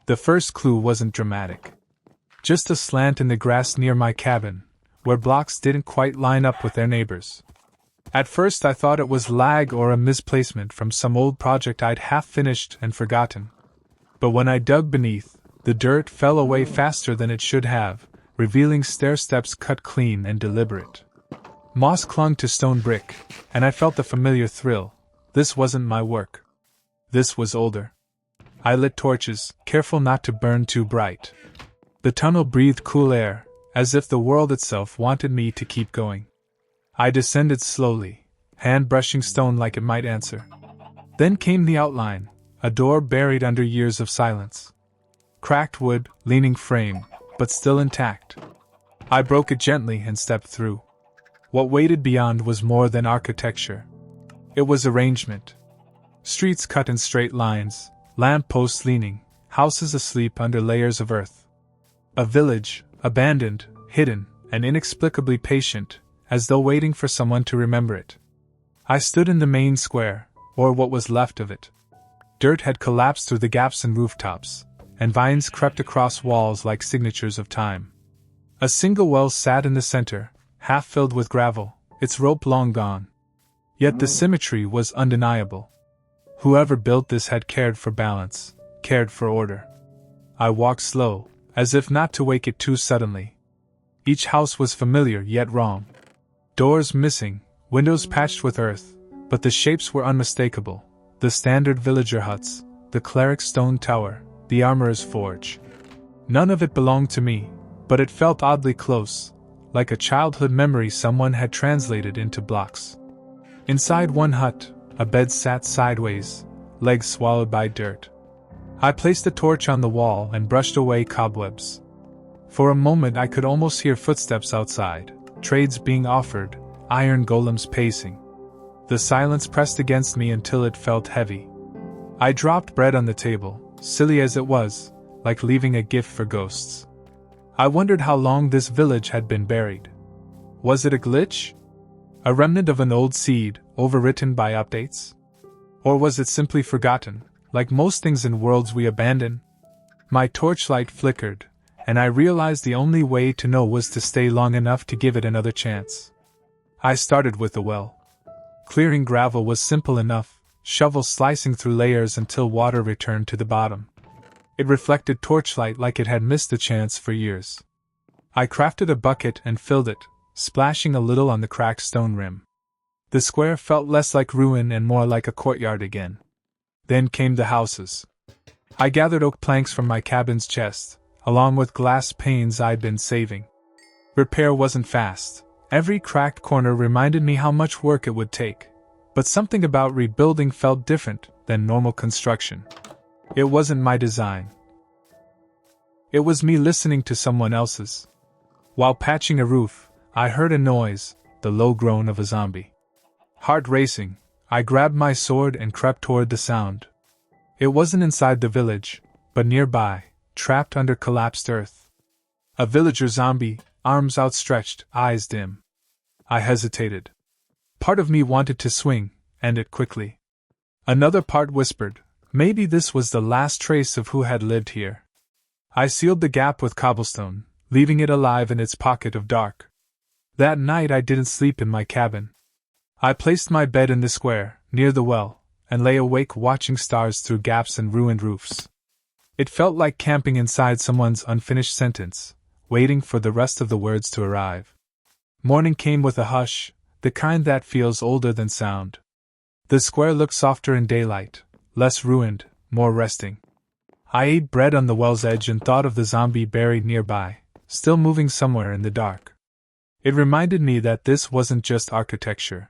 The first clue wasn't dramatic. Just a slant in the grass near my cabin, where blocks didn't quite line up with their neighbors. At first I thought it was lag or a misplacement from some old project I'd half finished and forgotten. But when I dug beneath, the dirt fell away faster than it should have, revealing stair steps cut clean and deliberate. Moss clung to stone brick, and I felt the familiar thrill. This wasn't my work. This was older. I lit torches, careful not to burn too bright. The tunnel breathed cool air, as if the world itself wanted me to keep going. I descended slowly, hand brushing stone like it might answer. Then came the outline, a door buried under years of silence. Cracked wood, leaning frame, but still intact. I broke it gently and stepped through. What waited beyond was more than architecture. It was arrangement. Streets cut in straight lines, lamp posts leaning, houses asleep under layers of earth. A village, abandoned, hidden, and inexplicably patient, as though waiting for someone to remember it. I stood in the main square, or what was left of it. Dirt had collapsed through the gaps in rooftops, and vines crept across walls like signatures of time. A single well sat in the center, half filled with gravel, its rope long gone. Yet the symmetry was undeniable. Whoever built this had cared for balance, cared for order. I walked slow, as if not to wake it too suddenly. Each house was familiar yet wrong. Doors missing, windows patched with earth, but the shapes were unmistakable. The standard villager huts, the cleric's stone tower, the armorer's forge. None of it belonged to me, but it felt oddly close, like a childhood memory someone had translated into blocks. Inside one hut, a bed sat sideways, legs swallowed by dirt. I placed a torch on the wall and brushed away cobwebs. For a moment I could almost hear footsteps outside, trades being offered, iron golems pacing. The silence pressed against me until it felt heavy. I dropped bread on the table, silly as it was, like leaving a gift for ghosts. I wondered how long this village had been buried. Was it a glitch? A remnant of an old seed, overwritten by updates? Or was it simply forgotten, like most things in worlds we abandon? My torchlight flickered, and I realized the only way to know was to stay long enough to give it another chance. I started with the well. Clearing gravel was simple enough, shovels slicing through layers until water returned to the bottom. It reflected torchlight like it had missed the chance for years. I crafted a bucket and filled it, splashing a little on the cracked stone rim. The square felt less like ruin and more like a courtyard again. Then came the houses. I gathered oak planks from my cabin's chest, along with glass panes I'd been saving. Repair wasn't fast. Every cracked corner reminded me how much work it would take. But something about rebuilding felt different than normal construction. It wasn't my design. It was me listening to someone else's. While patching a roof, I heard a noise, the low groan of a zombie. Heart racing, I grabbed my sword and crept toward the sound. It wasn't inside the village, but nearby, trapped under collapsed earth. A villager zombie, arms outstretched, eyes dim. I hesitated. Part of me wanted to swing, end it quickly. Another part whispered, maybe this was the last trace of who had lived here. I sealed the gap with cobblestone, leaving it alive in its pocket of dark. That night I didn't sleep in my cabin. I placed my bed in the square, near the well, and lay awake watching stars through gaps in ruined roofs. It felt like camping inside someone's unfinished sentence, waiting for the rest of the words to arrive. Morning came with a hush, the kind that feels older than sound. The square looked softer in daylight, less ruined, more resting. I ate bread on the well's edge and thought of the zombie buried nearby, still moving somewhere in the dark. It reminded me that this wasn't just architecture.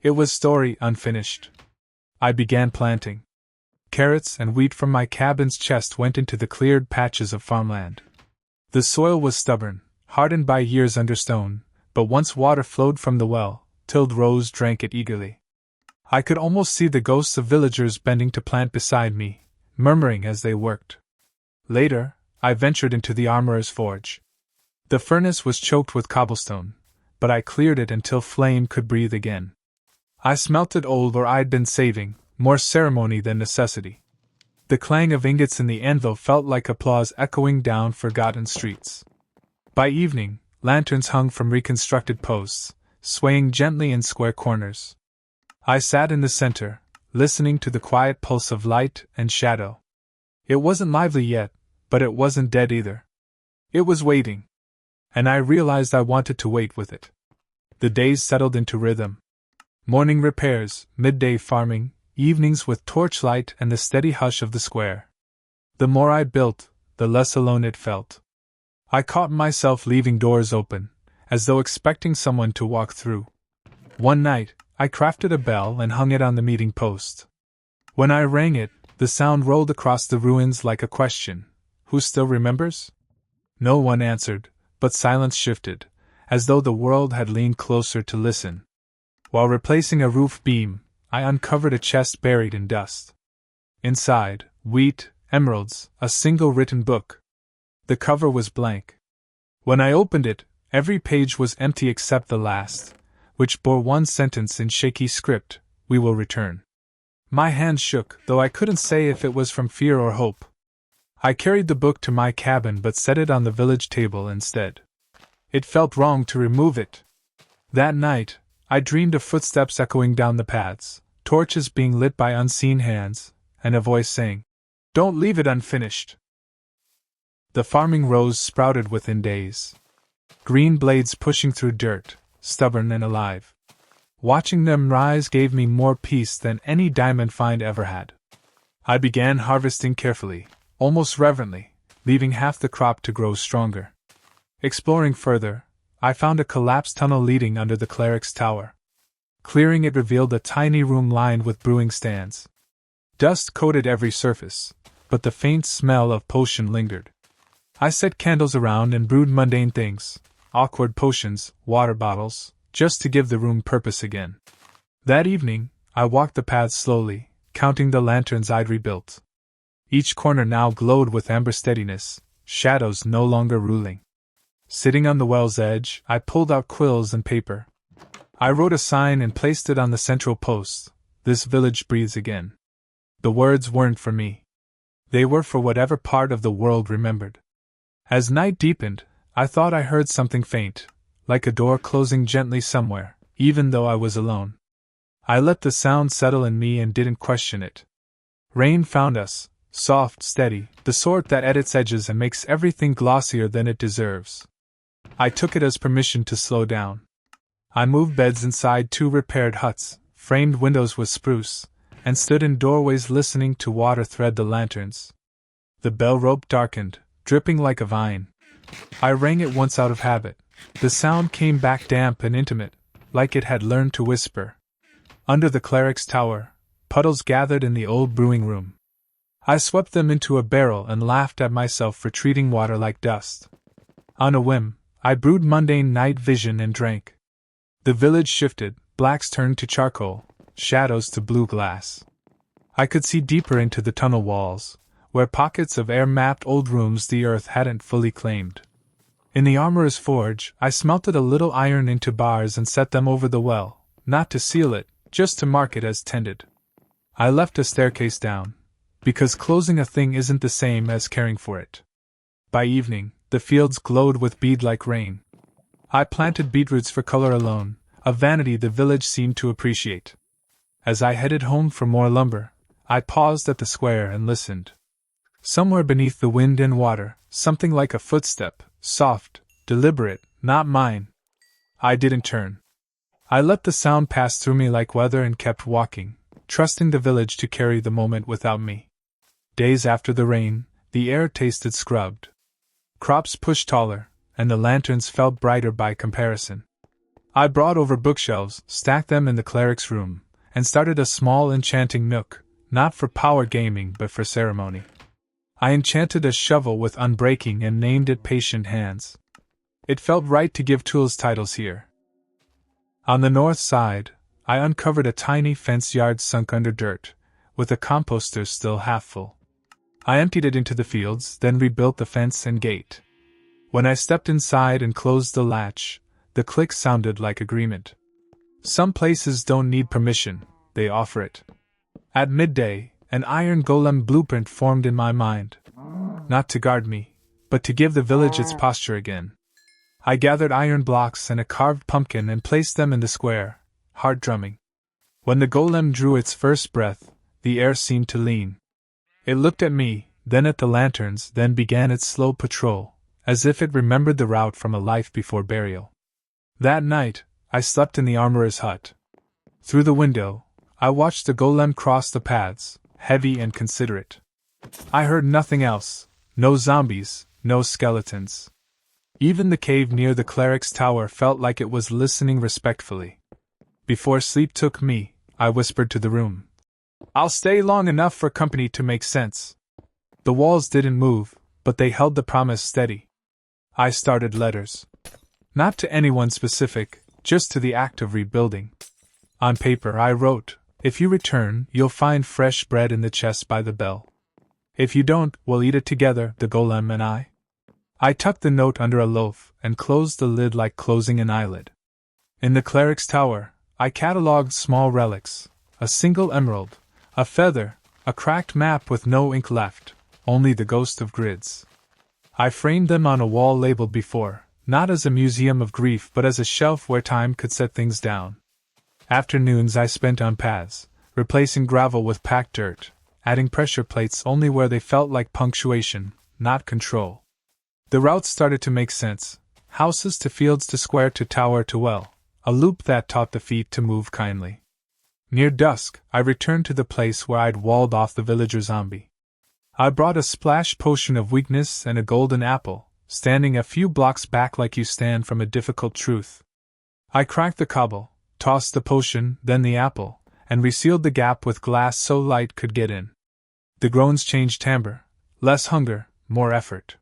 It was story unfinished. I began planting. Carrots and wheat from my cabin's chest went into the cleared patches of farmland. The soil was stubborn, hardened by years under stone, but once water flowed from the well, tilled rows drank it eagerly. I could almost see the ghosts of villagers bending to plant beside me, murmuring as they worked. Later, I ventured into the armorer's forge. The furnace was choked with cobblestone, but I cleared it until flame could breathe again. I smelted old ore I'd been saving, more ceremony than necessity. The clang of ingots in the anvil felt like applause echoing down forgotten streets. By evening, lanterns hung from reconstructed posts, swaying gently in square corners. I sat in the center, listening to the quiet pulse of light and shadow. It wasn't lively yet, but it wasn't dead either. It was waiting. And I realized I wanted to wait with it. The days settled into rhythm. Morning repairs, midday farming, evenings with torchlight and the steady hush of the square. The more I built, the less alone it felt. I caught myself leaving doors open, as though expecting someone to walk through. One night, I crafted a bell and hung it on the meeting post. When I rang it, the sound rolled across the ruins like a question. Who still remembers? No one answered, but silence shifted, as though the world had leaned closer to listen. While replacing a roof beam, I uncovered a chest buried in dust. Inside, wheat, emeralds, a single written book. The cover was blank. When I opened it, every page was empty except the last, which bore one sentence in shaky script: "We will return." My hand shook, though I couldn't say if it was from fear or hope. I carried the book to my cabin but set it on the village table instead. It felt wrong to remove it. That night, I dreamed of footsteps echoing down the paths, torches being lit by unseen hands, and a voice saying, "Don't leave it unfinished." The farming rows sprouted within days. Green blades pushing through dirt, stubborn and alive. Watching them rise gave me more peace than any diamond find ever had. I began harvesting carefully, almost reverently, leaving half the crop to grow stronger. Exploring further, I found a collapsed tunnel leading under the cleric's tower. Clearing it revealed a tiny room lined with brewing stands. Dust coated every surface, but the faint smell of potion lingered. I set candles around and brewed mundane things, awkward potions, water bottles, just to give the room purpose again. That evening, I walked the paths slowly, counting the lanterns I'd rebuilt. Each corner now glowed with amber steadiness, shadows no longer ruling. Sitting on the well's edge, I pulled out quills and paper. I wrote a sign and placed it on the central post: "This village breathes again." The words weren't for me. They were for whatever part of the world remembered. As night deepened, I thought I heard something faint, like a door closing gently somewhere, even though I was alone. I let the sound settle in me and didn't question it. Rain found us, soft, steady, the sort that at its edges and makes everything glossier than it deserves. I took it as permission to slow down. I moved beds inside 2 repaired huts, framed windows with spruce, and stood in doorways listening to water thread the lanterns. The bell rope darkened, dripping like a vine. I rang it once out of habit. The sound came back damp and intimate, like it had learned to whisper. Under the cleric's tower, puddles gathered in the old brewing room. I swept them into a barrel and laughed at myself for treating water like dust. On a whim, I brewed mundane night vision and drank. The village shifted, blacks turned to charcoal, shadows to blue glass. I could see deeper into the tunnel walls, where pockets of air mapped old rooms the earth hadn't fully claimed. In the armorer's forge, I smelted a little iron into bars and set them over the well, not to seal it, just to mark it as tended. I left a staircase down, because closing a thing isn't the same as caring for it. By evening, the fields glowed with bead-like rain. I planted beetroots for color alone, a vanity the village seemed to appreciate. As I headed home for more lumber, I paused at the square and listened. Somewhere beneath the wind and water, something like a footstep, soft, deliberate, not mine. I didn't turn. I let the sound pass through me like weather and kept walking, trusting the village to carry the moment without me. Days after the rain, the air tasted scrubbed. Crops pushed taller, and the lanterns felt brighter by comparison. I brought over bookshelves, stacked them in the cleric's room, and started a small enchanting nook, not for power gaming but for ceremony. I enchanted a shovel with unbreaking and named it Patient Hands. It felt right to give tools titles here. On the north side, I uncovered a tiny fence yard sunk under dirt, with a composter still half full. I emptied it into the fields, then rebuilt the fence and gate. When I stepped inside and closed the latch, the click sounded like agreement. Some places don't need permission, they offer it. At midday, an iron golem blueprint formed in my mind. Not to guard me, but to give the village its posture again. I gathered iron blocks and a carved pumpkin and placed them in the square, hard drumming. When the golem drew its first breath, the air seemed to lean. It looked at me, then at the lanterns, then began its slow patrol, as if it remembered the route from a life before burial. That night, I slept in the armorer's hut. Through the window, I watched the golem cross the paths, heavy and considerate. I heard nothing else, no zombies, no skeletons. Even the cave near the cleric's tower felt like it was listening respectfully. Before sleep took me, I whispered to the room, "I'll stay long enough for company to make sense." The walls didn't move, but they held the promise steady. I started letters. Not to anyone specific, just to the act of rebuilding. On paper I wrote, "If you return, you'll find fresh bread in the chest by the bell. If you don't, we'll eat it together, the golem and I." I tucked the note under a loaf and closed the lid like closing an eyelid. In the cleric's tower, I catalogued small relics, a single emerald, a feather, a cracked map with no ink left, only the ghost of grids. I framed them on a wall labeled before, not as a museum of grief but as a shelf where time could set things down. Afternoons I spent on paths, replacing gravel with packed dirt, adding pressure plates only where they felt like punctuation, not control. The routes started to make sense, houses to fields to square to tower to well, a loop that taught the feet to move kindly. Near dusk, I returned to the place where I'd walled off the villager zombie. I brought a splash potion of weakness and a golden apple, standing a few blocks back like you stand from a difficult truth. I cracked the cobble, tossed the potion, then the apple, and resealed the gap with glass so light could get in. The groans changed timbre, less hunger, more effort.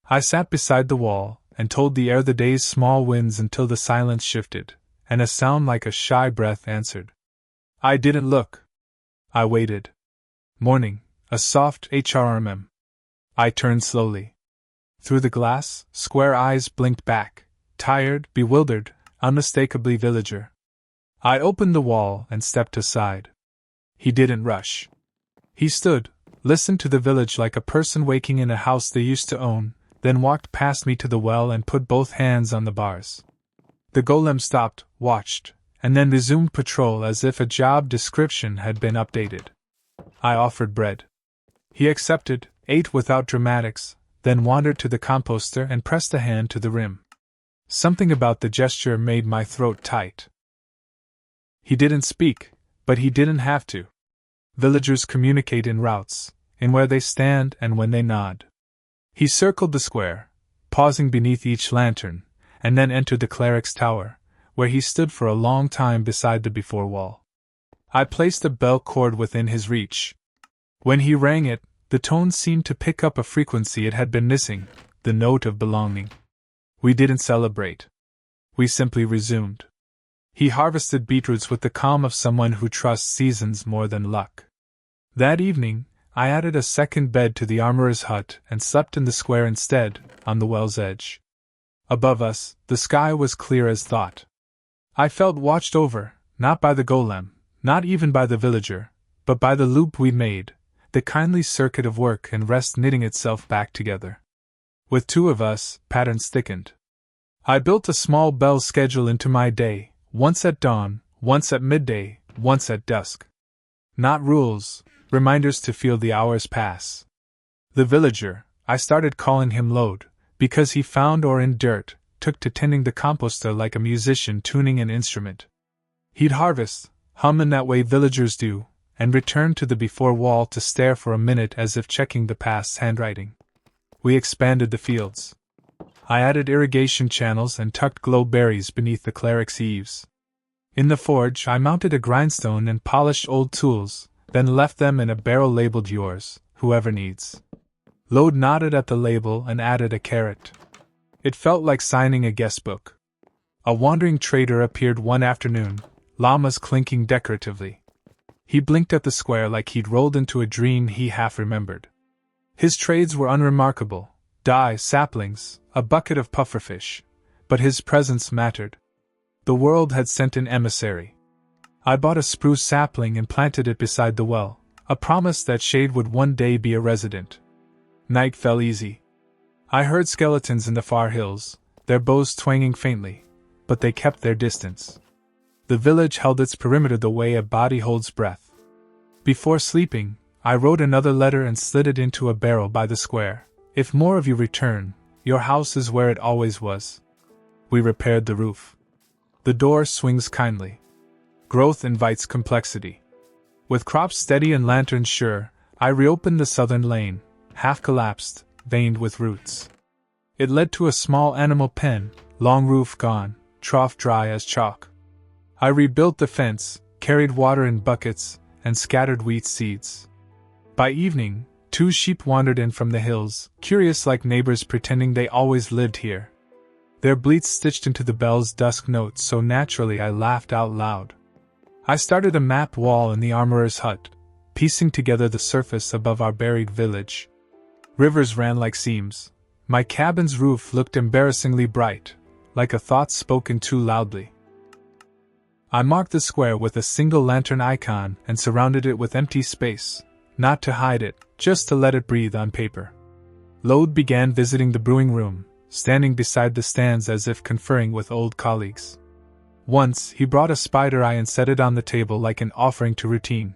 I sat beside the wall, and told the air the day's small winds until the silence shifted, and a sound like a shy breath answered. I didn't look. I waited. Morning, a soft HRMM. I turned slowly. Through the glass, square eyes blinked back, tired, bewildered, unmistakably villager. I opened the wall and stepped aside. He didn't rush. He stood, listened to the village like a person waking in a house they used to own, then walked past me to the well and put both hands on the bars. The golem stopped, watched, and then resumed patrol as if a job description had been updated. I offered bread. He accepted, ate without dramatics, then wandered to the composter and pressed a hand to the rim. Something about the gesture made my throat tight. He didn't speak, but he didn't have to. Villagers communicate in routes, in where they stand and when they nod. He circled the square, pausing beneath each lantern, and then entered the cleric's tower, where he stood for a long time beside the before wall. I placed a bell cord within his reach. When he rang it, the tone seemed to pick up a frequency it had been missing, the note of belonging. We didn't celebrate. We simply resumed. He harvested beetroots with the calm of someone who trusts seasons more than luck. That evening, I added a second bed to the armorer's hut and slept in the square instead, on the well's edge. Above us, the sky was clear as thought. I felt watched over, not by the golem, not even by the villager, but by the loop we'd made, the kindly circuit of work and rest knitting itself back together. With two of us, patterns thickened. I built a small bell schedule into my day, once at dawn, once at midday, once at dusk. Not rules, reminders to feel the hours pass. The villager, I started calling him Lode, because he found or in dirt, took to tending the composter like a musician tuning an instrument. He'd harvest, hum in that way villagers do, and return to the before wall to stare for a minute as if checking the past's handwriting. We expanded the fields. I added irrigation channels and tucked glow berries beneath the cleric's eaves. In the forge I mounted a grindstone and polished old tools, then left them in a barrel labeled yours, whoever needs. Lode nodded at the label and added a carrot. It felt like signing a guest book. A wandering trader appeared one afternoon, llamas clinking decoratively. He blinked at the square like he'd rolled into a dream he half remembered. His trades were unremarkable, dye, saplings, a bucket of pufferfish, but his presence mattered. The world had sent an emissary. I bought a spruce sapling and planted it beside the well, a promise that Shade would one day be a resident. Night fell easy. I heard skeletons in the far hills, their bows twanging faintly, but they kept their distance. The village held its perimeter the way a body holds breath. Before sleeping, I wrote another letter and slid it into a barrel by the square. If more of you return, your house is where it always was. We repaired the roof. The door swings kindly. Growth invites complexity. With crops steady and lanterns sure, I reopened the southern lane, half collapsed, veined with roots. It led to a small animal pen, long roof gone, trough dry as chalk. I rebuilt the fence, carried water in buckets, and scattered wheat seeds. By evening, 2 sheep wandered in from the hills, curious like neighbors pretending they always lived here. Their bleats stitched into the bell's dusk notes so naturally I laughed out loud. I started a map wall in the armorer's hut, piecing together the surface above our buried village. Rivers ran like seams. My cabin's roof looked embarrassingly bright, like a thought spoken too loudly. I marked the square with a single lantern icon and surrounded it with empty space, not to hide it, just to let it breathe on paper. Lode began visiting the brewing room, standing beside the stands as if conferring with old colleagues. Once, he brought a spider eye and set it on the table like an offering to routine.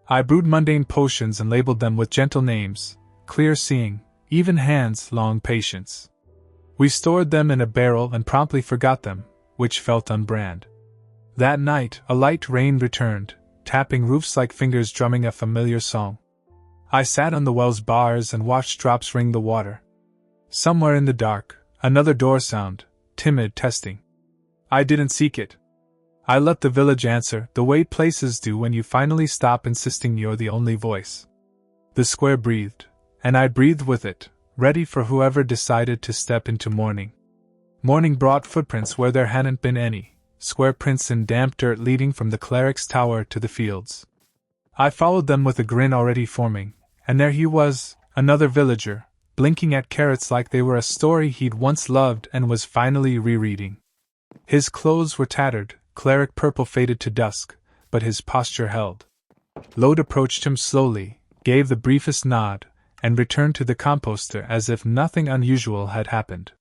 I brewed mundane potions and labeled them with gentle names, clear seeing, even hands, long patience. We stored them in a barrel and promptly forgot them, which felt unbrand. That night, a light rain returned, tapping roofs like fingers drumming a familiar song. I sat on the well's bars and watched drops ring the water. Somewhere in the dark, another door sound, timid testing. I didn't seek it. I let the village answer, the way places do when you finally stop insisting you're the only voice. The square breathed, and I breathed with it, ready for whoever decided to step into morning. Morning brought footprints where there hadn't been any, square prints in damp dirt leading from the cleric's tower to the fields. I followed them with a grin already forming, and there he was, another villager, blinking at carrots like they were a story he'd once loved and was finally rereading. His clothes were tattered, cleric purple faded to dusk, but his posture held. Lode approached him slowly, gave the briefest nod, and returned to the composter as if nothing unusual had happened.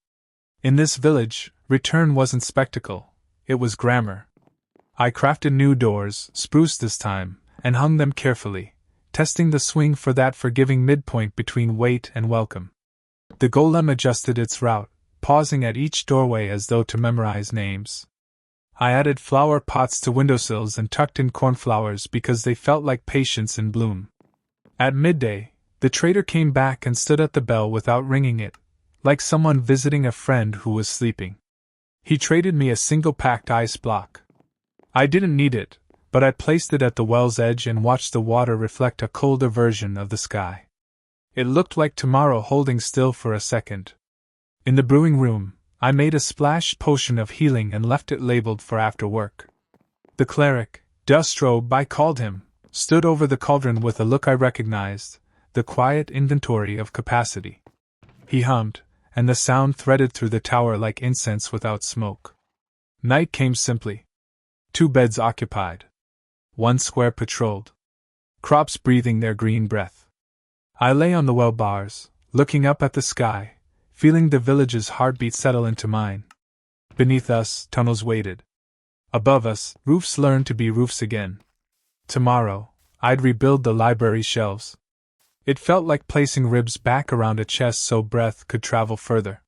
In this village, return wasn't spectacle, it was grammar. I crafted new doors, spruce this time, and hung them carefully, testing the swing for that forgiving midpoint between wait and welcome. The golem adjusted its route, pausing at each doorway as though to memorize names. I added flower pots to windowsills and tucked in cornflowers because they felt like patience in bloom. At midday, the trader came back and stood at the bell without ringing it, like someone visiting a friend who was sleeping. He traded me a single packed ice block. I didn't need it, but I placed it at the well's edge and watched the water reflect a colder version of the sky. It looked like tomorrow holding still for a second. In the brewing room, I made a splash potion of healing and left it labeled for after work. The cleric, Dustrobe I called him, stood over the cauldron with a look I recognized, the quiet inventory of capacity. He hummed, and the sound threaded through the tower like incense without smoke. Night came simply. 2 beds occupied. 1 square patrolled. Crops breathing their green breath. I lay on the well bars, looking up at the sky, feeling the village's heartbeat settle into mine. Beneath us, tunnels waited. Above us, roofs learned to be roofs again. Tomorrow, I'd rebuild the library shelves. It felt like placing ribs back around a chest so breath could travel further.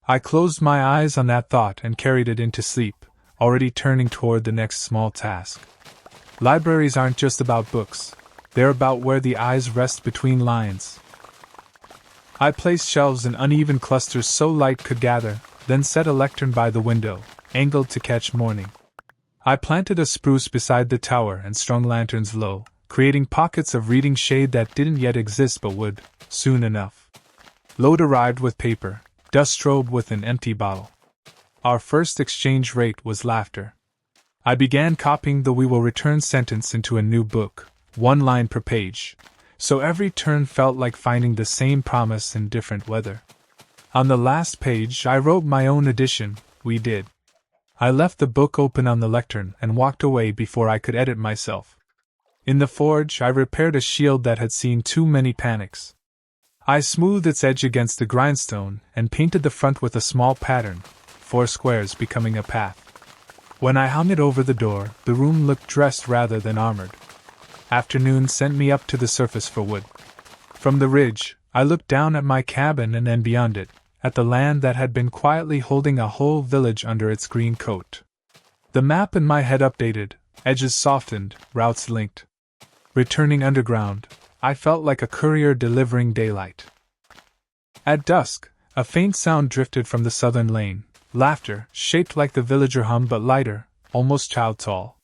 I closed my eyes on that thought and carried it into sleep, already turning toward the next small task. Libraries aren't just about books, they're about where the eyes rest between lines. I placed shelves in uneven clusters so light could gather, then set a lectern by the window, angled to catch morning. I planted a spruce beside the tower and strung lanterns low, creating pockets of reading shade that didn't yet exist but would, soon enough. Lode arrived with paper, Dustrobe with an empty bottle. Our first exchange rate was laughter. I began copying the "we will return" sentence into a new book, 1 line per page, so every turn felt like finding the same promise in different weather. On the last page I wrote my own addition, "we did." I left the book open on the lectern and walked away before I could edit myself. In the forge, I repaired a shield that had seen too many panics. I smoothed its edge against the grindstone and painted the front with a small pattern, 4 squares becoming a path. When I hung it over the door, the room looked dressed rather than armored. Afternoon sent me up to the surface for wood. From the ridge, I looked down at my cabin and then beyond it, at the land that had been quietly holding a whole village under its green coat. The map in my head updated, edges softened, routes linked. Returning underground, I felt like a courier delivering daylight. At dusk, a faint sound drifted from the southern lane, laughter, shaped like the villager hum but lighter, almost child-tall.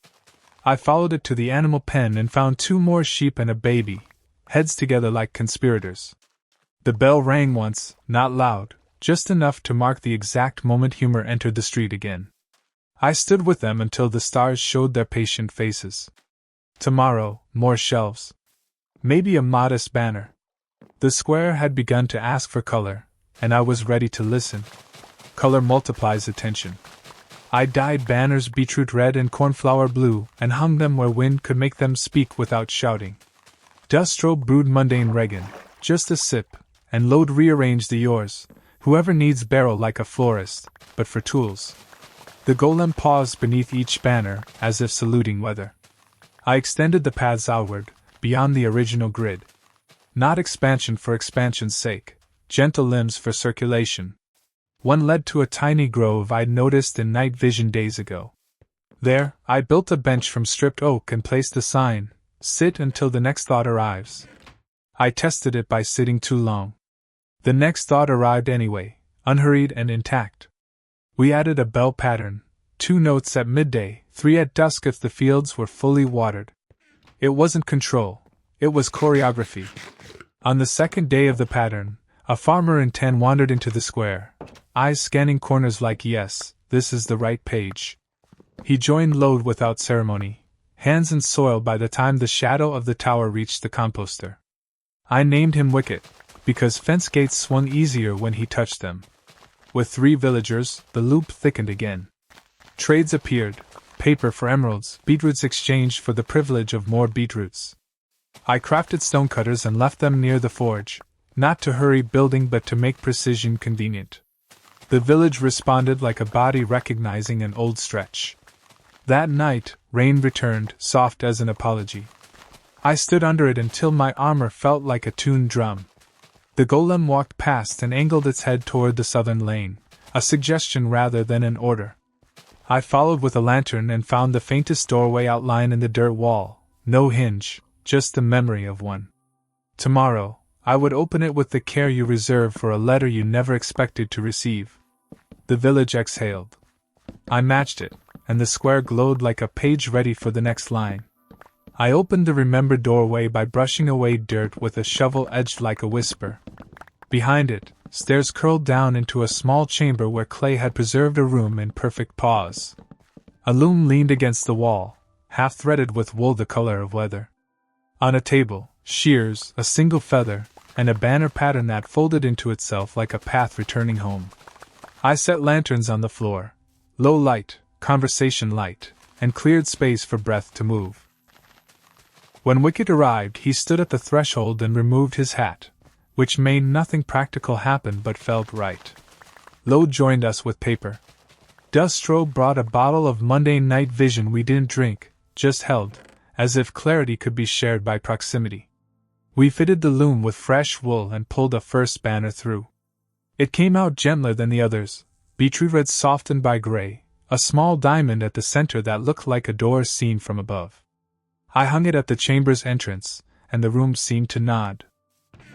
I followed it to the animal pen and found 2 more sheep and a baby, heads together like conspirators. The bell rang once, not loud, just enough to mark the exact moment humor entered the street again. I stood with them until the stars showed their patient faces. Tomorrow, more shelves. Maybe a modest banner. The square had begun to ask for color, and I was ready to listen. Color multiplies attention. I dyed banners beetroot red and cornflower blue and hung them where wind could make them speak without shouting. Dustrobe brewed mundane regan, just a sip, and Lode rearranged the yours, whoever needs barrel like a florist, but for tools. The golem paused beneath each banner, as if saluting weather. I extended the paths outward, beyond the original grid. Not expansion for expansion's sake, gentle limbs for circulation. One led to a tiny grove I'd noticed in night vision days ago. There, I built a bench from stripped oak and placed a sign, "Sit until the next thought arrives." I tested it by sitting too long. The next thought arrived anyway, unhurried and intact. We added a bell pattern, 2 notes at midday, 3 at dusk if the fields were fully watered. It wasn't control, it was choreography. On the second day of the pattern, a farmer in tan wandered into the square, eyes scanning corners like yes, this is the right page. He joined Lode without ceremony, hands in soil by the time the shadow of the tower reached the composter. I named him Wicket, because fence gates swung easier when he touched them. With 3 villagers, the loop thickened again. Trades appeared, paper for emeralds, beetroots exchanged for the privilege of more beetroots. I crafted stonecutters and left them near the forge, not to hurry building but to make precision convenient. The village responded like a body recognizing an old stretch. That night, rain returned, soft as an apology. I stood under it until my armor felt like a tuned drum. The golem walked past and angled its head toward the southern lane, a suggestion rather than an order. I followed with a lantern and found the faintest doorway outline in the dirt wall, no hinge, just the memory of one. Tomorrow, I would open it with the care you reserve for a letter you never expected to receive. The village exhaled. I matched it, and the square glowed like a page ready for the next line. I opened the remembered doorway by brushing away dirt with a shovel edged like a whisper. Behind it, stairs curled down into a small chamber where clay had preserved a room in perfect pause. A loom leaned against the wall, half threaded with wool the color of leather. On a table, shears, a single feather, and a banner pattern that folded into itself like a path returning home. I set lanterns on the floor, low light, conversation light, and cleared space for breath to move. When Wicket arrived, he stood at the threshold and removed his hat, which made nothing practical happen but felt right. Lode joined us with paper. Dustrobe brought a bottle of mundane night vision we didn't drink, just held, as if clarity could be shared by proximity. We fitted the loom with fresh wool and pulled a first banner through. It came out gentler than the others, beetroot red softened by gray, a small diamond at the center that looked like a door seen from above. I hung it at the chamber's entrance, and the room seemed to nod.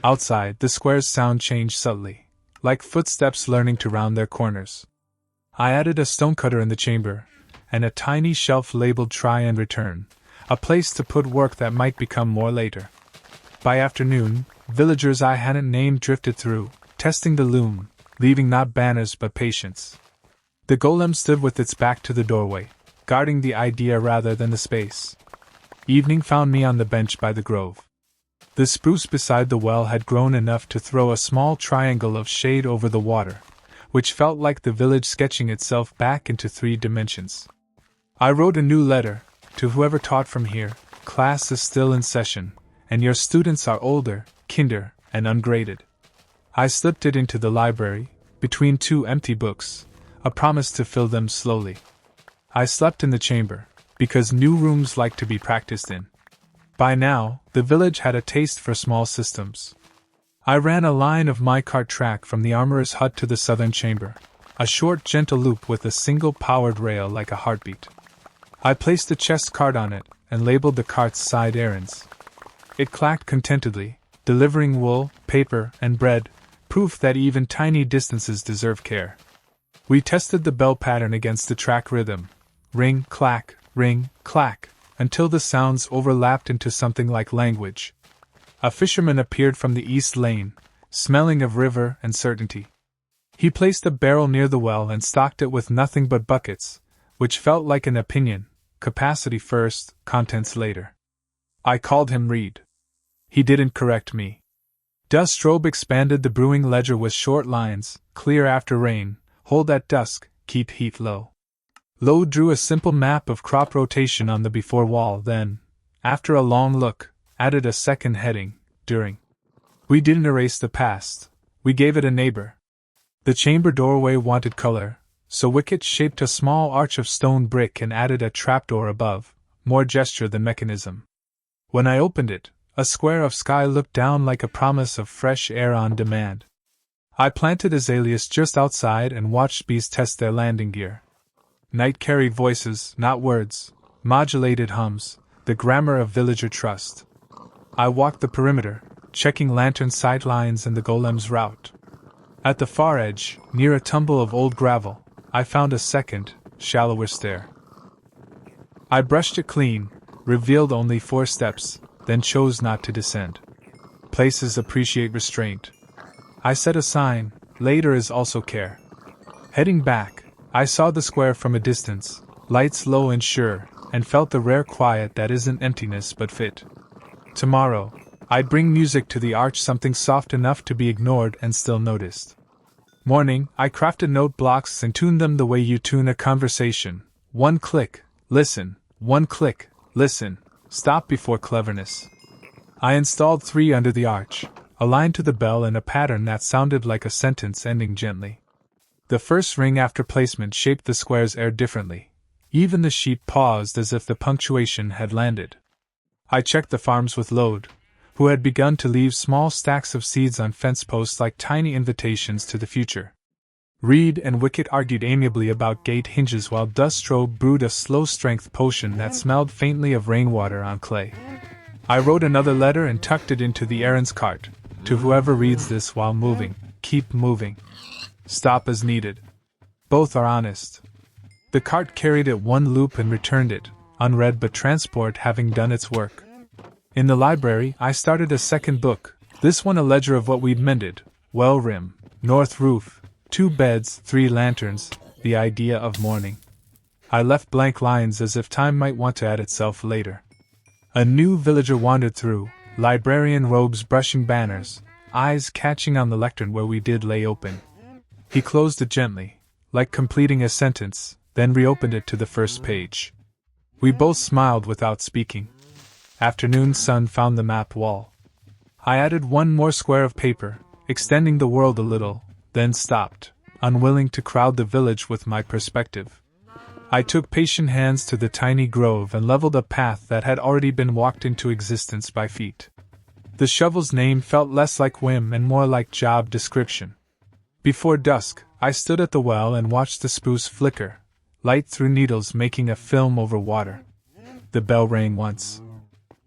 Outside, the square's sound changed subtly, like footsteps learning to round their corners. I added a stonecutter in the chamber, and a tiny shelf labeled try and return, a place to put work that might become more later. By afternoon, villagers I hadn't named drifted through, testing the loom, leaving not banners but patience. The golem stood with its back to the doorway, guarding the idea rather than the space. Evening found me on the bench by the grove. The spruce beside the well had grown enough to throw a small triangle of shade over the water, which felt like the village sketching itself back into 3 dimensions. I wrote a new letter, to whoever taught from here, class is still in session, and your students are older, kinder, and ungraded. I slipped it into the library, between two empty books, a promise to fill them slowly. I slept in the chamber, because new rooms like to be practiced in. By now, the village had a taste for small systems. I ran a line of minecart track from the armorer's hut to the southern chamber, a short, gentle loop with a single powered rail like a heartbeat. I placed a chest cart on it and labeled the cart's side errands. It clacked contentedly, delivering wool, paper, and bread, proof that even tiny distances deserve care. We tested the bell pattern against the track rhythm. Ring, clack, until the sounds overlapped into something like language. A fisherman appeared from the east lane, smelling of river and certainty. He placed a barrel near the well and stocked it with nothing but buckets, which felt like an opinion, capacity first, contents later. I called him Reed. He didn't correct me. Strobe expanded the brewing ledger with short lines, clear after rain, hold at dusk, keep heat low. Lowe drew a simple map of crop rotation on the before wall, then, after a long look, added a second heading, during. We didn't erase the past, we gave it a neighbor. The chamber doorway wanted color, so Wicket shaped a small arch of stone brick and added a trapdoor above, more gesture than mechanism. When I opened it, a square of sky looked down like a promise of fresh air on demand. I planted azaleas just outside and watched bees test their landing gear. Night carried voices, not words, modulated hums, the grammar of villager trust. I walked the perimeter, checking lantern sightlines and the golem's route. At the far edge, near a tumble of old gravel, I found a second, shallower stair. I brushed it clean, revealed only 4 steps, then chose not to descend. Places appreciate restraint. I set a sign, later is also care. Heading back, I saw the square from a distance, lights low and sure, and felt the rare quiet that isn't emptiness but fit. Tomorrow, I'd bring music to the arch, something soft enough to be ignored and still noticed. Morning, I crafted note blocks and tuned them the way you tune a conversation. 1 click, listen, 1 click, listen, stop before cleverness. I installed 3 under the arch, a line to the bell and a pattern that sounded like a sentence ending gently. The first ring after placement shaped the square's air differently. Even the sheep paused as if the punctuation had landed. I checked the farms with Lode, who had begun to leave small stacks of seeds on fence posts like tiny invitations to the future. Reed and Wicket argued amiably about gate hinges while Strobe brewed a slow-strength potion that smelled faintly of rainwater on clay. I wrote another letter and tucked it into the errands cart. To whoever reads this while moving, keep moving. Stop as needed. Both are honest. The cart carried it 1 loop and returned it, unread but transport having done its work. In the library, I started a second book, this one a ledger of what we'd mended: well rim, north roof, 2 beds, 3 lanterns, the idea of morning. I left blank lines as if time might want to add itself later. A new villager wandered through, librarian robes brushing banners, eyes catching on the lectern where we did lay open. He closed it gently, like completing a sentence, then reopened it to the first page. We both smiled without speaking. Afternoon sun found the map wall. I added 1 more square of paper, extending the world a little, then stopped, unwilling to crowd the village with my perspective. I took patient hands to the tiny grove and leveled a path that had already been walked into existence by feet. The shovel's name felt less like whim and more like job description. Before dusk, I stood at the well and watched the spruce flicker, light through needles making a film over water. The bell rang once.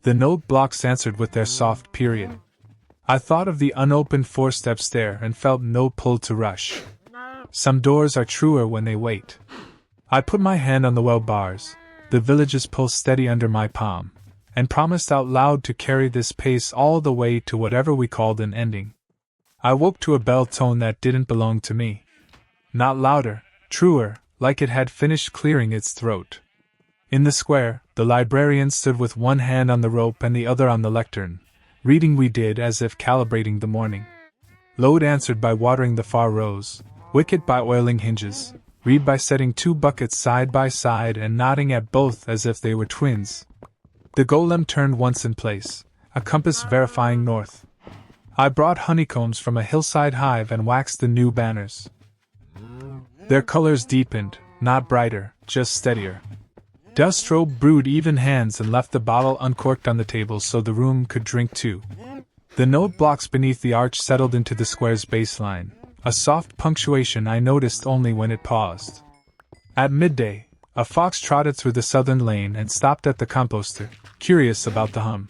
The note blocks answered with their soft period. I thought of the unopened 4-step stair and felt no pull to rush. Some doors are truer when they wait. I put my hand on the well bars, the village's pulse steady under my palm, and promised out loud to carry this pace all the way to whatever we called an ending. I woke to a bell tone that didn't belong to me. Not louder, truer, like it had finished clearing its throat. In the square, the librarian stood with 1 hand on the rope and the other on the lectern, reading we did as if calibrating the morning. Lode answered by watering the far rows, Wicket by oiling hinges, Reed by setting 2 buckets side by side and nodding at both as if they were twins. The golem turned once in place, a compass verifying north. I brought honeycombs from a hillside hive and waxed the new banners. Their colors deepened, not brighter, just steadier. Dustrobe brewed even hands and left the bottle uncorked on the table so the room could drink too. The note blocks beneath the arch settled into the square's baseline, a soft punctuation I noticed only when it paused. At midday, a fox trotted through the southern lane and stopped at the composter, curious about the hum.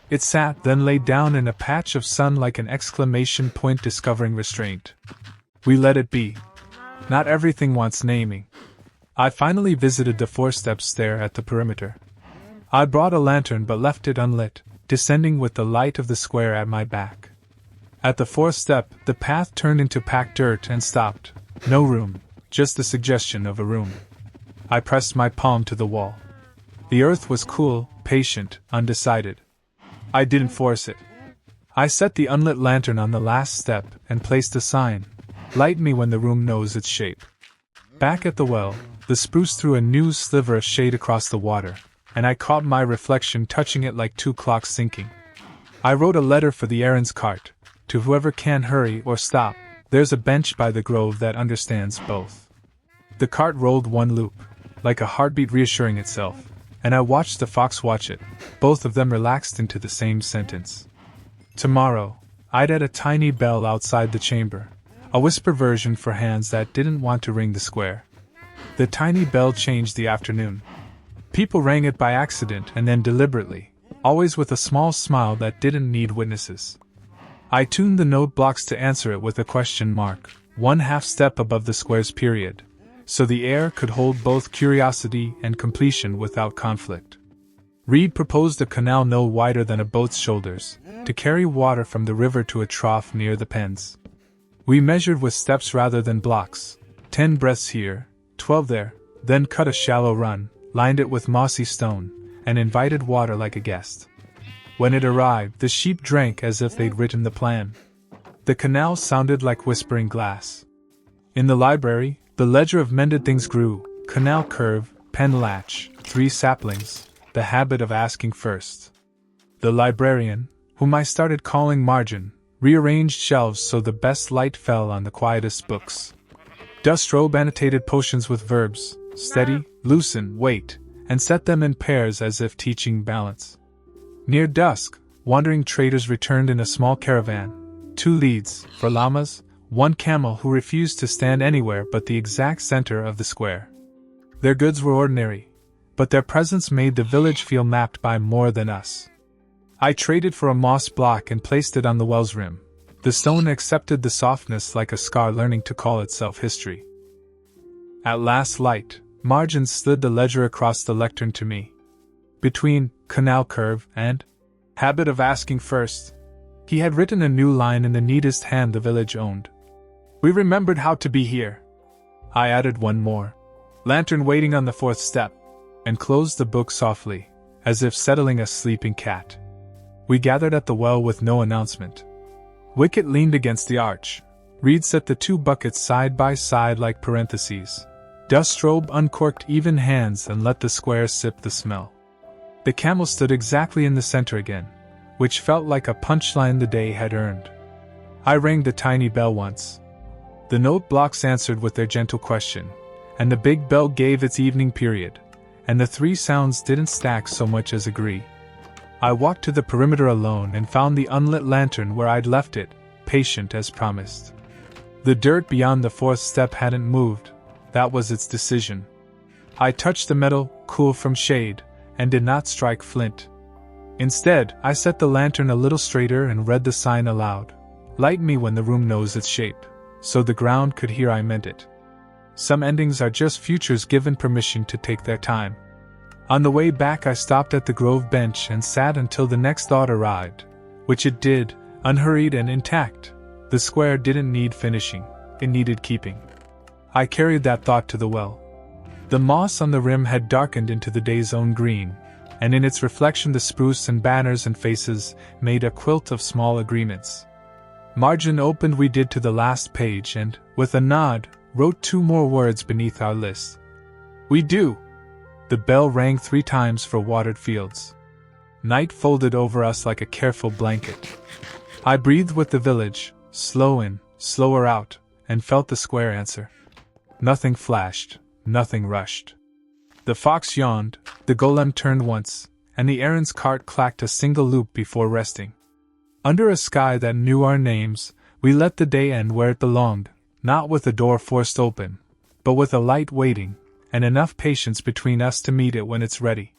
It sat, then lay down in a patch of sun like an exclamation point discovering restraint. We let it be. Not everything wants naming. I finally visited the four-step stair at the perimeter. I brought a lantern but left it unlit, descending with the light of the square at my back. At the fourth step, the path turned into packed dirt and stopped. No room, just the suggestion of a room. I pressed my palm to the wall. The earth was cool, patient, undecided. I didn't force it. I set the unlit lantern on the last step and placed a sign, "Light me when the room knows its shape." Back at the well, the spruce threw a new sliver of shade across the water, and I caught my reflection touching it like two clocks sinking. I wrote a letter for the errands cart. To whoever can hurry or stop, there's a bench by the grove that understands both. The cart rolled one loop, like a heartbeat reassuring itself, and I watched the fox watch it, both of them relaxed into the same sentence. Tomorrow, I'd add a tiny bell outside the chamber, a whisper version for hands that didn't want to ring the square. The tiny bell changed the afternoon. People rang it by accident and then deliberately, always with a small smile that didn't need witnesses. I tuned the note blocks to answer it with a question mark, 1/2 step above the square's period, so the air could hold both curiosity and completion without conflict. Reed proposed a canal no wider than a boat's shoulders, to carry water from the river to a trough near the pens. We measured with steps rather than blocks, 10 breaths here, 12 there, then cut a shallow run, lined it with mossy stone, and invited water like a guest. When it arrived, the sheep drank as if they'd written the plan. The canal sounded like whispering glass. In the library, the ledger of mended things grew: canal curve, pen latch, 3 saplings, the habit of asking first. The librarian, whom I started calling Margin, rearranged shelves so the best light fell on the quietest books. Dustrobe annotated potions with verbs, steady, loosen, wait, and set them in pairs as if teaching balance. Near dusk, wandering traders returned in a small caravan, 2 leads, for llamas, 1 camel who refused to stand anywhere but the exact center of the square. Their goods were ordinary, but their presence made the village feel mapped by more than us. I traded for a moss block and placed it on the well's rim. The stone accepted the softness like a scar learning to call itself history. At last light, Margin slid the ledger across the lectern to me. Between canal curve and habit of asking first, he had written a new line in the neatest hand the village owned. We remembered how to be here. I added one more, lantern waiting on the 4th step, and closed the book softly, as if settling a sleeping cat. We gathered at the well with no announcement. Wicket leaned against the arch. Reed set the 2 buckets side by side like parentheses. Dustrobe uncorked even hands and let the square sip the smell. The camel stood exactly in the center again, which felt like a punchline the day had earned. I rang the tiny bell once. The note blocks answered with their gentle question, and the big bell gave its evening period, and the 3 sounds didn't stack so much as agree. I walked to the perimeter alone and found the unlit lantern where I'd left it, patient as promised. The dirt beyond the 4th step hadn't moved, that was its decision. I touched the metal, cool from shade, and did not strike flint. Instead, I set the lantern a little straighter and read the sign aloud. Light me when the room knows its shape, so the ground could hear I meant it. Some endings are just futures given permission to take their time. On the way back I stopped at the grove bench and sat until the next thought arrived, which it did, unhurried and intact. The square didn't need finishing, it needed keeping. I carried that thought to the well. The moss on the rim had darkened into the day's own green, and in its reflection the spruce and banners and faces made a quilt of small agreements. Margin opened we did to the last page and, with a nod, wrote 2 more words beneath our list. We do. The bell rang 3 times for watered fields. Night folded over us like a careful blanket. I breathed with the village, slow in, slower out, and felt the square answer. Nothing flashed, nothing rushed. The fox yawned, the golem turned once, and the errand's cart clacked a single loop before resting. Under a sky that knew our names, we let the day end where it belonged, not with the door forced open, but with a light waiting, and enough patience between us to meet it when it's ready.